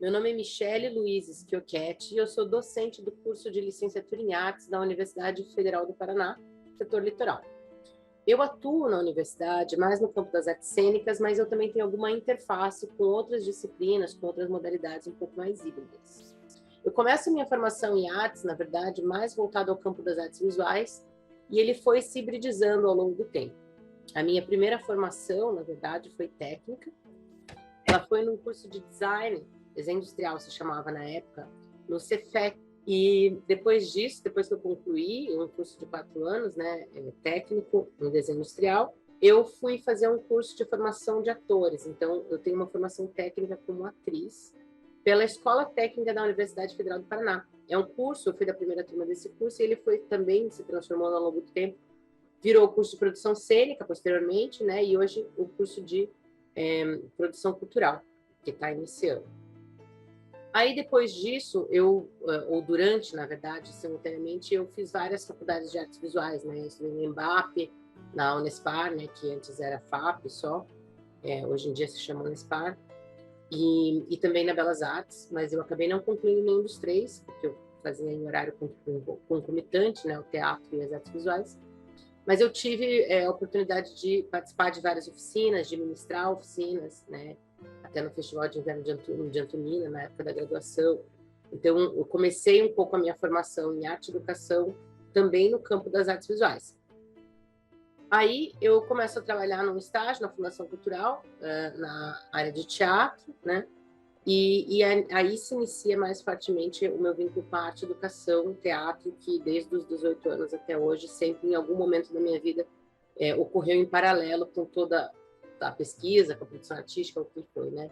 Meu nome é Michele Luiz Schiochetti e eu sou docente do curso de Licenciatura em Artes da Universidade Federal do Paraná, setor litoral. Eu atuo na universidade mais no campo das artes cênicas, mas eu também tenho alguma interface com outras disciplinas, com outras modalidades um pouco mais híbridas. Eu começo minha formação em artes, na verdade, mais voltado ao campo das artes visuais, e ele foi se hibridizando ao longo do tempo. A minha primeira formação, na verdade, foi técnica. Ela foi num curso de design industrial, se chamava na época, no Cefet. E depois disso, depois que eu concluí um curso de 4 anos, né, técnico em desenho industrial, eu fui fazer um curso de formação de atores. Então, eu tenho uma formação técnica como atriz pela Escola Técnica da Universidade Federal do Paraná. É um curso, eu fui da primeira turma desse curso, e ele foi também se transformando ao longo do tempo, virou o curso de produção cênica posteriormente, né, e hoje o curso de produção cultural, que está iniciando. Aí, depois disso, ou durante, na verdade, simultaneamente, eu fiz várias faculdades de artes visuais, né? Eu estudei no Embap, na Unespar, né? Que antes era FAP só, hoje em dia se chama Unespar, e também na Belas Artes, mas eu acabei não concluindo nenhum dos três, porque eu fazia em horário concomitante, né? O teatro e as artes visuais. Mas eu tive a oportunidade de participar de várias oficinas, de ministrar oficinas, né? Até no Festival de Inverno de Antonina, na época da graduação. Então, eu comecei um pouco a minha formação em arte e educação também no campo das artes visuais. Aí, eu começo a trabalhar num estágio na Fundação Cultural, na área de teatro, né? E aí se inicia mais fortemente o meu vínculo com a arte, educação, teatro, que desde os 18 anos até hoje, sempre em algum momento da minha vida, ocorreu em paralelo com toda a pesquisa, com a produção artística, o que foi, né?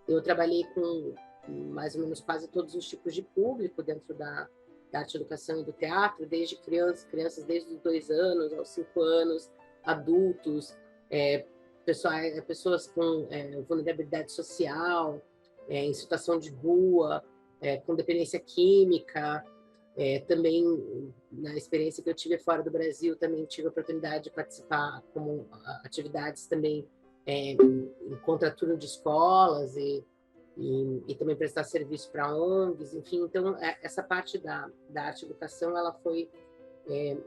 Eu trabalhei com mais ou menos quase todos os tipos de público dentro da arte, educação e do teatro, desde crianças desde os 2 anos aos 5 anos, adultos, pessoas com vulnerabilidade social, em situação de rua, com dependência química. Também, na experiência que eu tive fora do Brasil, também tive a oportunidade de participar como atividades também em contraturno de escolas e também prestar serviço para ONGs, enfim. Então, essa parte da arte e educação, ela foi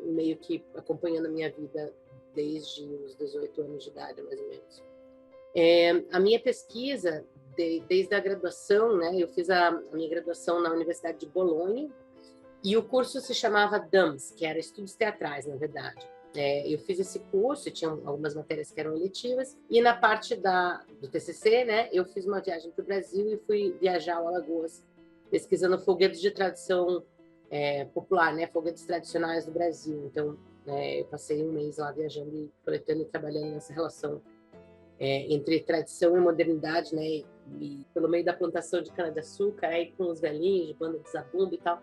meio que acompanhando a minha vida desde os 18 anos de idade, mais ou menos. A minha pesquisa, desde a graduação, né, eu fiz a minha graduação na Universidade de Bolonha, e o curso se chamava DAMS, que era Estudos Teatrais, na verdade. Eu fiz esse curso, tinha algumas matérias que eram eletivas, e na parte do TCC, né, eu fiz uma viagem para o Brasil e fui viajar ao Alagoas, pesquisando folguedos de tradição popular, né, folguedos tradicionais do Brasil. Então, eu passei um mês lá viajando e coletando e trabalhando nessa relação entre tradição e modernidade, né, e pelo meio da plantação de cana-de-açúcar, aí com os velhinhos de banda de zabumba e tal.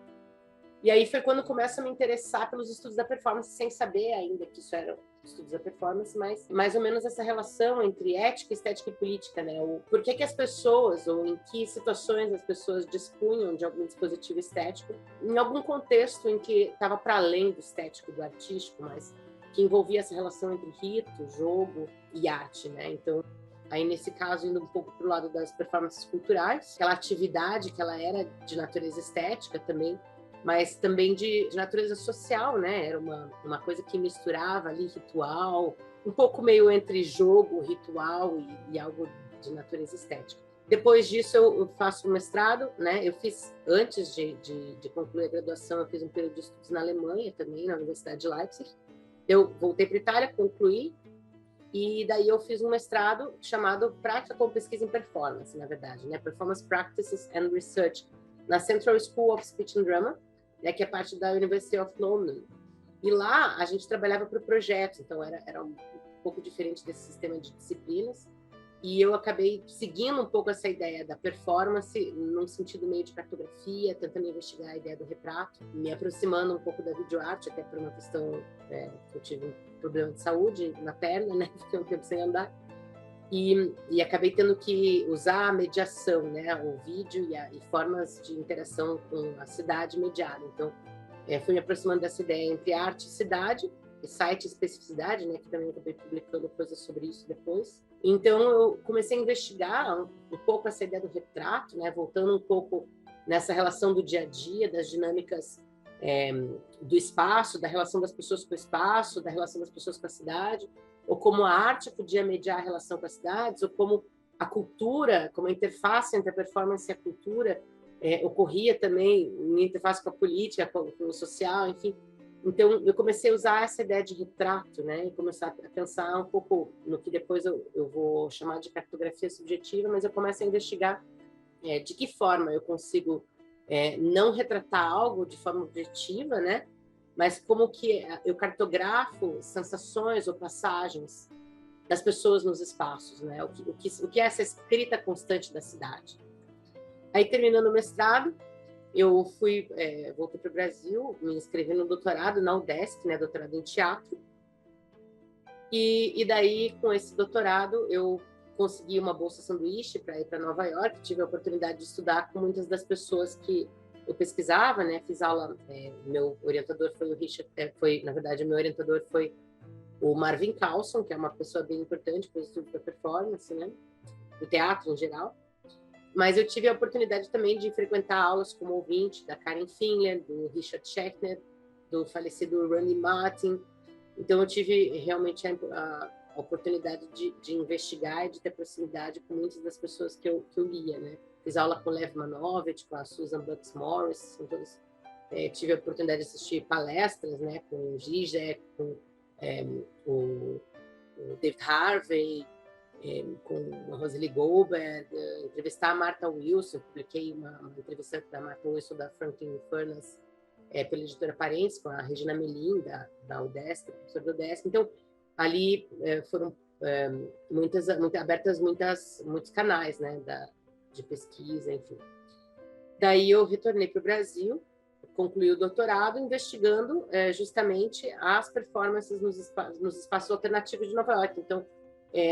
E aí foi quando começo a me interessar pelos estudos da performance, sem saber ainda que isso eram estudos da performance, mas mais ou menos essa relação entre ética, estética e política, né? Por que as pessoas, ou em que situações as pessoas dispunham de algum dispositivo estético, em algum contexto em que estava para além do estético, do artístico, mas que envolvia essa relação entre rito, jogo e arte, né? Então, aí nesse caso, indo um pouco para o lado das performances culturais, aquela atividade que ela era de natureza estética também, mas também de natureza social, né? Era uma coisa que misturava ali ritual, um pouco meio entre jogo, ritual e algo de natureza estética. Depois disso, eu faço um mestrado, né? Eu fiz, antes de concluir a graduação, eu fiz um período de estudos na Alemanha também, na Universidade de Leipzig. Eu voltei para a Itália, concluí, e daí eu fiz um mestrado chamado Prática com Pesquisa em Performance, na verdade, né? Performance Practices and Research, na Central School of Speech and Drama, né, que é parte da University of London. E lá a gente trabalhava por projetos, então era um pouco diferente desse sistema de disciplinas. E eu acabei seguindo um pouco essa ideia da performance, num sentido meio de cartografia, tentando investigar a ideia do retrato, me aproximando um pouco da videoarte, até por uma questão que eu tive um problema de saúde na perna, né? Fiquei um tempo sem andar. E acabei tendo que usar a mediação, né, o vídeo e formas de interação com a cidade mediada. Então, fui me aproximando dessa ideia entre arte e cidade, e site e especificidade, né, que também acabei publicando coisas sobre isso depois. Então, eu comecei a investigar um pouco essa ideia do retrato, né? Voltando um pouco nessa relação do dia a dia, das dinâmicas do espaço, da relação das pessoas com o espaço, da relação das pessoas com a cidade, ou como a arte podia mediar a relação com as cidades, ou como a cultura, como a interface entre a performance e a cultura ocorria também em interface com a política, com o social, enfim. Então, eu comecei a usar essa ideia de retrato, né, e começar a pensar um pouco no que depois eu vou chamar de cartografia subjetiva, mas eu começo a investigar de que forma eu consigo não retratar algo de forma objetiva, né, mas como que eu cartografo sensações ou passagens das pessoas nos espaços, né, o que é essa escrita constante da cidade. Aí, terminando o mestrado, eu voltei para o Brasil, me inscrevi no doutorado na UDESC, né, doutorado em teatro, e daí, com esse doutorado, eu consegui uma bolsa sanduíche para ir para Nova York, tive a oportunidade de estudar com muitas das pessoas que eu pesquisava, né, fiz aula, meu orientador foi o Richard, na verdade, o meu orientador foi o Marvin Carlson, que é uma pessoa bem importante para o estudo da performance, né, do teatro em geral. Mas eu tive a oportunidade também de frequentar aulas como ouvinte da Karen Finler, do Richard Schechner, do falecido Randy Martin. Então, eu tive realmente a oportunidade de investigar e de ter proximidade com muitas das pessoas que eu lia, né? Fiz aula com o Lev Manovich, com a Susan Bucks Morris, tive a oportunidade de assistir palestras, né, com o Zizek, com o David Harvey, com a Rosely Goldberg, entrevistar a Martha Wilson, publiquei uma entrevista da Martha Wilson da Franklin Furnace pela editora Parentes, com a Regina Melim, da UDESC, professora da UDESC. Então, ali foram abertas muitos canais, né, de pesquisa, enfim. Daí eu retornei para o Brasil, concluí o doutorado investigando justamente as performances nos espaços alternativos de Nova York. Então,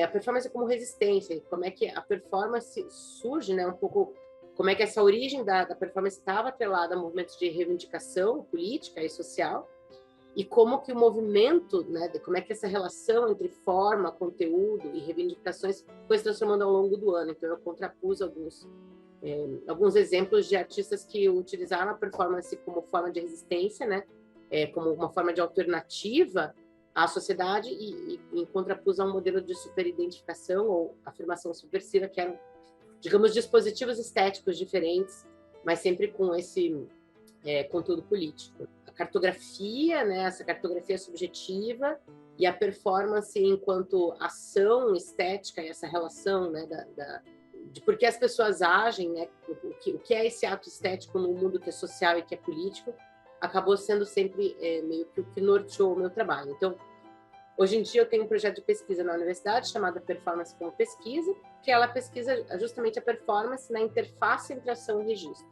a performance como resistência, como é que a performance surge, né, um pouco, como é que essa origem da performance estava atrelada a movimentos de reivindicação política e social, e como que o movimento, né, como é que essa relação entre forma, conteúdo e reivindicações foi se transformando ao longo do ano. Então, eu contrapus alguns exemplos de artistas que utilizaram a performance como forma de resistência, né, como uma forma de alternativa à sociedade e contrapus a um modelo de superidentificação ou afirmação subversiva, que eram, digamos, dispositivos estéticos diferentes, mas sempre com esse conteúdo político. A cartografia, né, essa cartografia subjetiva e a performance enquanto ação estética e essa relação, né, de por que as pessoas agem, né, o que é esse ato estético no mundo que é social e que é político, acabou sendo sempre meio que o que norteou o meu trabalho. Então, hoje em dia eu tenho um projeto de pesquisa na universidade chamado Performance como Pesquisa, que ela pesquisa justamente a performance na interface entre ação e registro.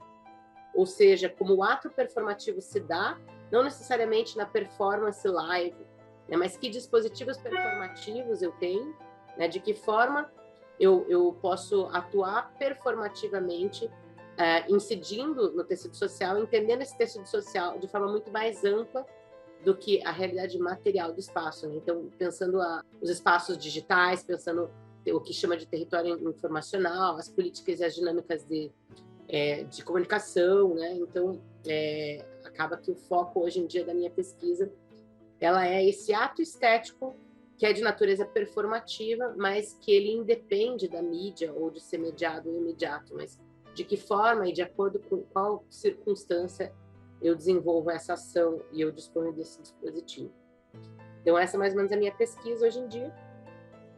Ou seja, como o ato performativo se dá, não necessariamente na performance live, né, mas que dispositivos performativos eu tenho, né, de que forma eu posso atuar performativamente, incidindo no tecido social, entendendo esse tecido social de forma muito mais ampla do que a realidade material do espaço, né? Então, pensando os espaços digitais, pensando o que chama de território informacional, as políticas e as dinâmicas de comunicação, né? Então, acaba que o foco hoje em dia da minha pesquisa ela é esse ato estético que é de natureza performativa, mas que ele independe da mídia ou de ser mediado ou imediato, mas de que forma e de acordo com qual circunstância eu desenvolvo essa ação e eu disponho desse dispositivo. Então, essa é mais ou menos a minha pesquisa hoje em dia.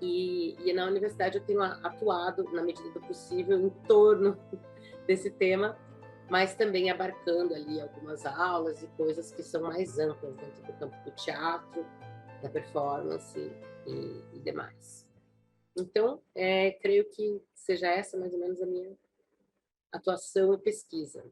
E na universidade eu tenho atuado, na medida do possível, em torno desse tema, mas também abarcando ali algumas aulas e coisas que são mais amplas dentro do campo do teatro, da performance e demais. Então, creio que seja essa mais ou menos a minha atuação e pesquisa.